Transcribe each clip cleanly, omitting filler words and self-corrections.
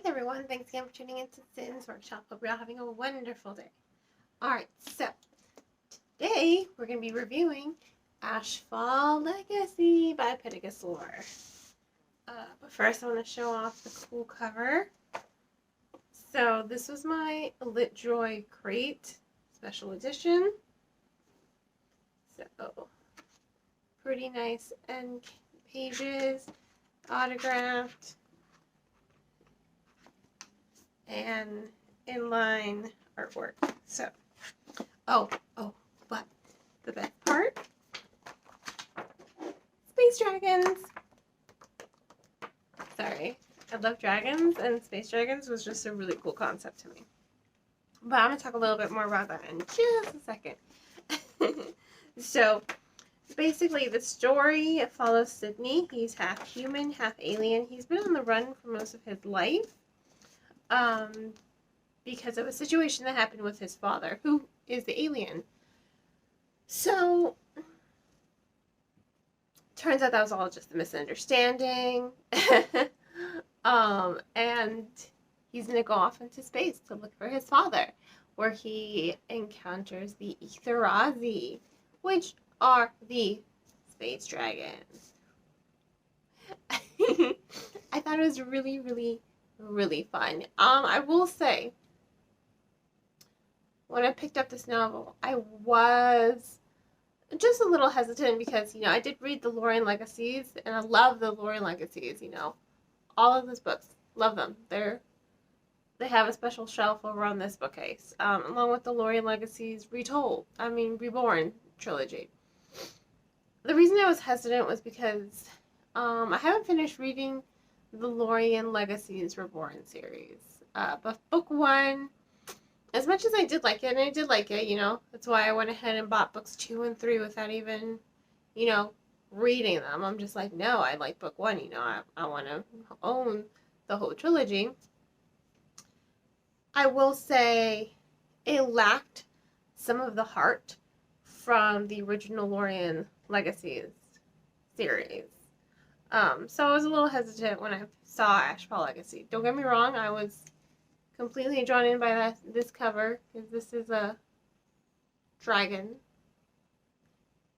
everyone, thanks again for tuning into Sin's Workshop. Hope you're all having a wonderful day. Alright, so today we're going to be reviewing Ashfall Legacy by Pittacus Lore. But first I want to show off the cool cover. So this was my Lit Joy Crate Special Edition. So pretty nice end pages, autographed, and inline artwork. So, but the best part, space dragons. Sorry, I love dragons, and space dragons was just a really cool concept to me. But I'm going to talk a little bit more about that in just a second. So, basically the story follows Sydney. He's half human, half alien. He's been on the run for most of his life. Because of a situation that happened with his father, who is the alien. So, turns out that was all just a misunderstanding. And he's going to go off into space to look for his father, where he encounters the Etherazi, which are the space dragons. I thought it was really fun. I will say, when I picked up this novel, I was just a little hesitant because, I did read the Lore Legacies, and I love the Lore Legacies, all of those books. Love them. They have a special shelf over on this bookcase, along with the Lore Legacies Reborn trilogy. The reason I was hesitant was because I haven't finished reading the Lore Legacies Reborn series. But book one, as much as I did like it, and I did like it, that's why I went ahead and bought books 2 and 3 without even, reading them. I'm just like, no, I like book one, I want to own the whole trilogy. I will say it lacked some of the heart from the original Lore Legacies series. So I was a little hesitant when I saw Ashfall Legacy. Don't get me wrong, I was completely drawn in by this cover, because this is a dragon.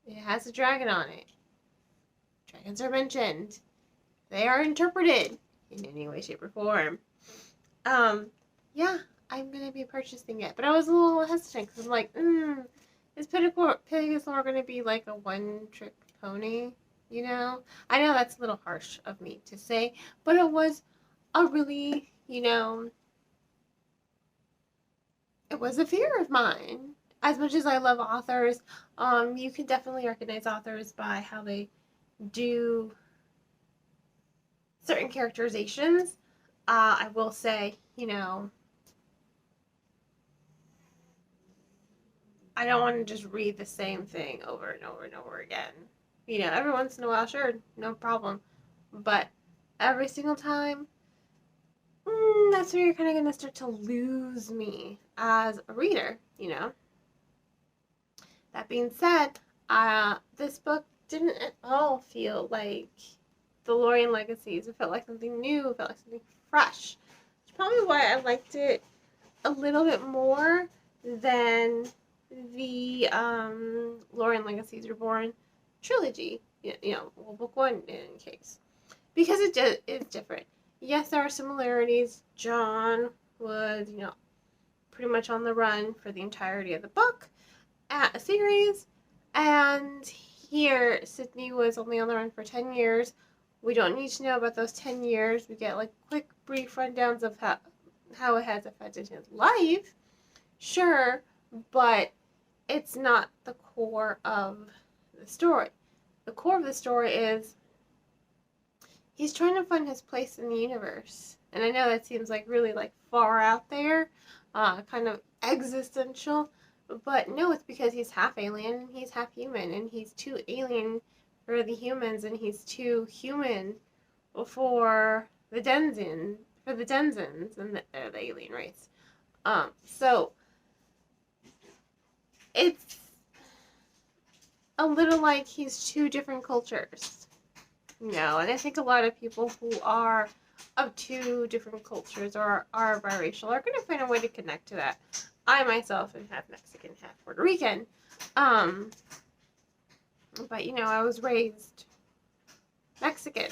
It has a dragon on it. Dragons are mentioned. They are interpreted in any way, shape, or form. Yeah, I'm going to be purchasing it. But I was a little hesitant, because I'm like, is Pittacus Lore going to be like a one-trick pony? I know that's a little harsh of me to say, but it was a really, it was a fear of mine. As much as I love authors, you can definitely recognize authors by how they do certain characterizations. I will say, I don't want to just read the same thing over and over and over again. Every once in a while, sure, no problem. But every single time, that's where you're kind of going to start to lose me as a reader, That being said, this book didn't at all feel like the Lore Legacies. It felt like something new. It felt like something fresh. It's probably why I liked it a little bit more than the Lore Legacies Reborn trilogy, book one in case, because it is different. Yes, there are similarities. John was, pretty much on the run for the entirety of the book at a series, and here Sydney was only on the run for 10 years. We don't need to know about those 10 years. We get like quick, brief rundowns of how it has affected his life, sure, but it's not the core of the story. The core of the story is he's trying to find his place in the universe. And I know that seems like really far out there, kind of existential, but no, it's because he's half alien and he's half human, and he's too alien for the humans, and he's too human for the Denzins, and they're the alien race. So it's a little like he's two different cultures, and I think a lot of people who are of two different cultures or are biracial are going to find a way to connect to that. I myself am half Mexican, half Puerto Rican. But, you know, I was raised Mexican.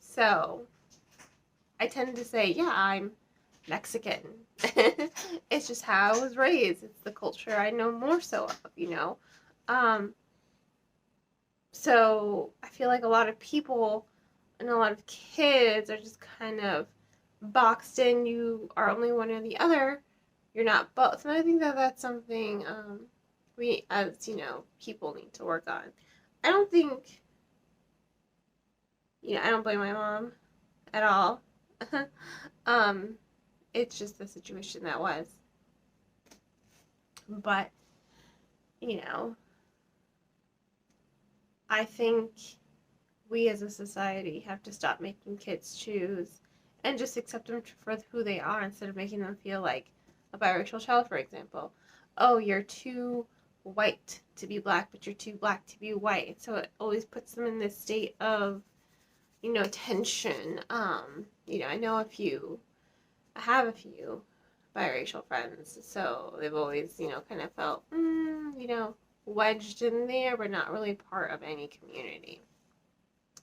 So I tend to say, yeah, I'm Mexican. It's just how I was raised. It's the culture I know more so of, you know. So I feel like a lot of people and a lot of kids are just kind of boxed in. You are only one or the other. You're not both. And I think that that's something we, as, you know, people need to work on. I don't think, you know, I don't blame my mom at all. It's just the situation that was. But, you know, I think we as a society have to stop making kids choose and just accept them for who they are instead of making them feel like a biracial child, for example. Oh, you're too white to be black, but you're too black to be white. So it always puts them in this state of, you know, tension. You know, I have a few biracial friends, so they've always, you know, kind of felt, you know, wedged in there, but not really part of any community.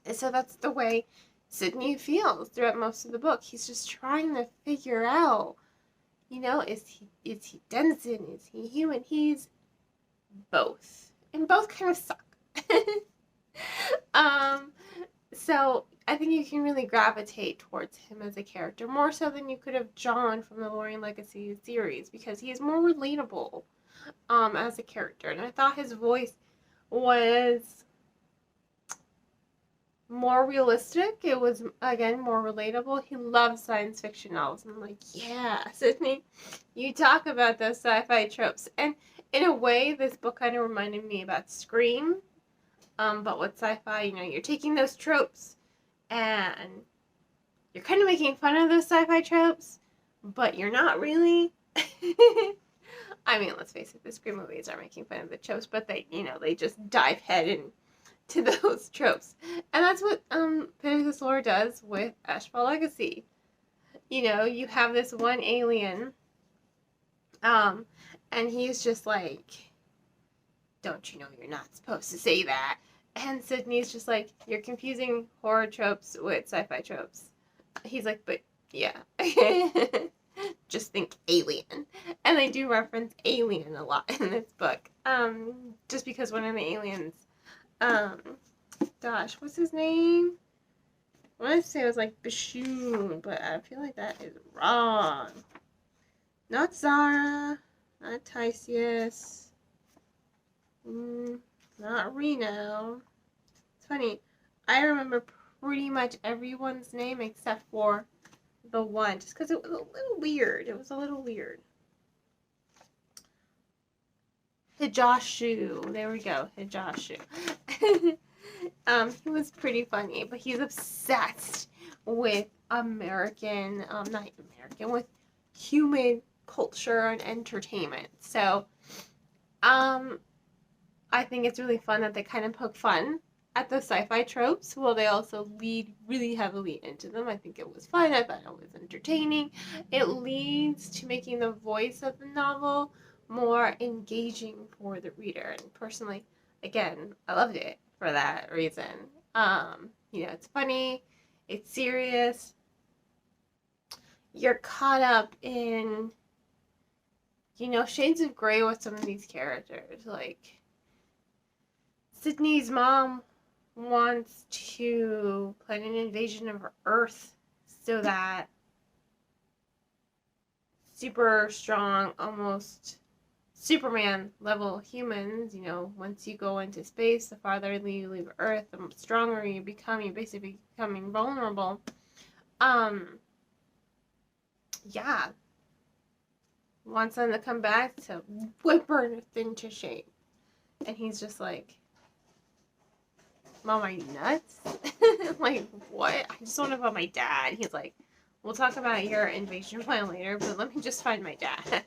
And so that's the way Sydney feels throughout most of the book. He's just trying to figure out, you know, is he Denson? Is he human? He's both. And both kind of suck. So I think you can really gravitate towards him as a character, more so than you could have John from the Lore Legacy series, because he is more relatable as a character. And I thought his voice was more realistic. It was, again, more relatable. He loves science fiction novels. And I'm like, yeah, Sydney, you talk about those sci-fi tropes. And in a way, this book kind of reminded me about Scream. But with sci-fi, you know, you're taking those tropes and you're kind of making fun of those sci-fi tropes, but you're not really. I mean, let's face it, the Scream movies are making fun of the tropes, but they, you know, they just dive head into those tropes. And that's what Pittacus Lore does with Ashfall Legacy. You know, you have this one alien, and he's just like, don't you know you're not supposed to say that? And Sydney's just like, you're confusing horror tropes with sci-fi tropes. He's like, but yeah. Just think Alien. And they do reference Alien a lot in this book. Just because one of the aliens, gosh, what's his name? I want to say it was like Bashoon, but I feel like that is wrong. Not Zara, not Tysius. Not Reno. It's funny. I remember pretty much everyone's name except for the one, just because it was a little weird. It was a little weird. Hijashu. There we go. Hijashu. He was pretty funny, but he's obsessed with American, with human culture and entertainment. So, I think it's really fun that they kind of poke fun at the sci-fi tropes while they also lead really heavily into them. I think it was fun. I thought it was entertaining. It leads to making the voice of the novel more engaging for the reader. And personally, again, I loved it for that reason. You know, it's funny. It's serious. You're caught up in, you know, shades of gray with some of these characters. Like, Sydney's mom wants to plan an invasion of Earth so that super strong, almost Superman level humans, you know, once you go into space, the farther you leave Earth, the stronger you become. You basically become invulnerable. Yeah. Wants them to come back to whip Earth into shape. And he's just like, Mom, are you nuts? I'm like, what? I just want to find my dad. He's like, we'll talk about your invasion plan later, but let me just find my dad.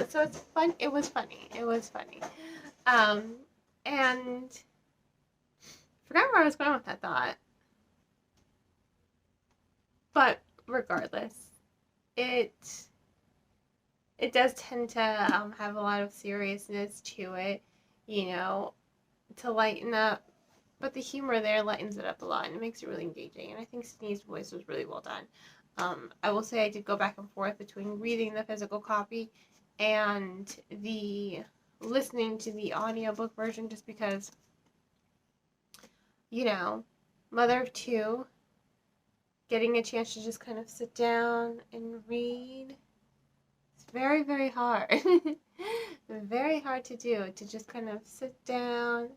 So it's fun. It was funny. And forgot where I was going with that thought. But regardless, it does tend to have a lot of seriousness to it, you know, to lighten up. But the humor there lightens it up a lot, and it makes it really engaging. And I think Sydney's voice was really well done. I will say I did go back and forth between reading the physical copy and the listening to the audiobook version, just because, you know, mother of two, getting a chance to just kind of sit down and read, it's very, very hard. Very hard to do, to just kind of sit down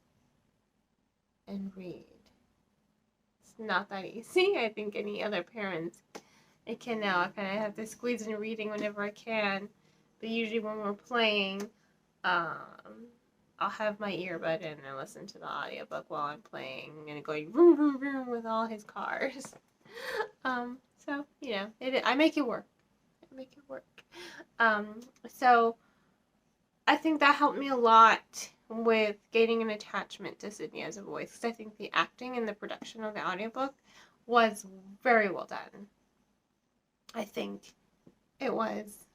and read. It's not that easy. I think any other parents, I can now. I kind of have to squeeze in reading whenever I can. But usually when we're playing, I'll have my earbud in and listen to the audiobook while I'm playing and going vroom, vroom, vroom with all his cars. So, you know, I make it work. I make it work. So I think that helped me a lot with gaining an attachment to Sydney as a voice, because I think the acting and the production of the audiobook was very well done. I think it was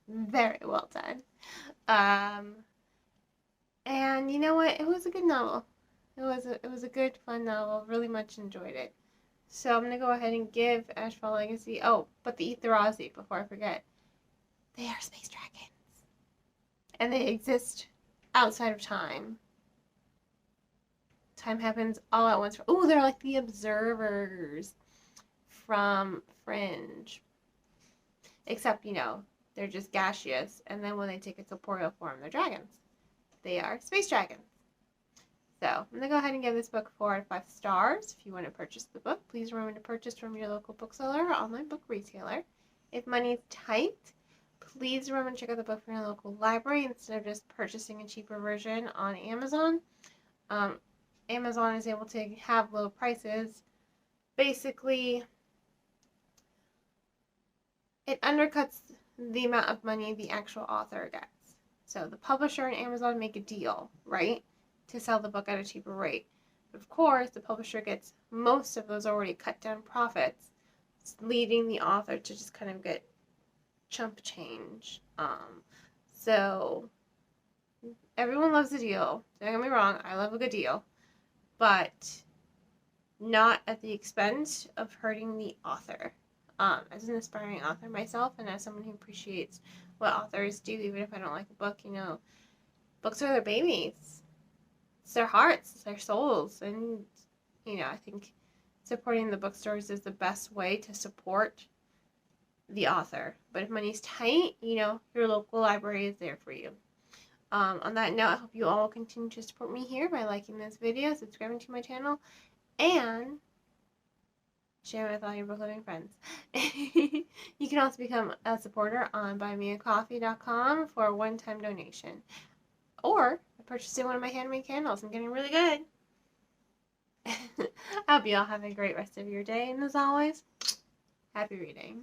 very well done. And you know what? It was a good novel. It was a good, fun novel. Really much enjoyed it. So I'm gonna go ahead and give Ashfall Legacy. Oh, but the Etherazi, before I forget, they are space dragons, and they exist outside of time. Time happens all at once. Oh, they're like the observers from Fringe, except, you know, they're just gaseous, and then when they take a corporeal form, they're dragons. They are space dragons. So I'm going to go ahead and give this book 4 out of 5 stars. If you want to purchase the book, please remember to purchase from your local bookseller or online book retailer. If money's tight, please remember to check out the book from your local library instead of just purchasing a cheaper version on Amazon. Amazon is able to have low prices. Basically, it undercuts the amount of money the actual author gets. So the publisher and Amazon make a deal, right, to sell the book at a cheaper rate. But of course, the publisher gets most of those already cut down profits, leading the author to just kind of get chump change. So everyone loves a deal. Don't get me wrong, I love a good deal, but not at the expense of hurting the author. As an aspiring author myself, and as someone who appreciates what authors do, even if I don't like a book, you know, books are their babies. It's their hearts, it's their souls, and, you know, I think supporting the bookstores is the best way to support the author. But if money's tight, you know, your local library is there for you. On that note, I hope you all will continue to support me here by liking this video, subscribing to my channel, and share with all your book loving friends. You can also become a supporter on buymeacoffee.com for a one-time donation, or purchasing one of my handmade candles. I'm getting really good. I hope you all have a great rest of your day, and as always, happy reading.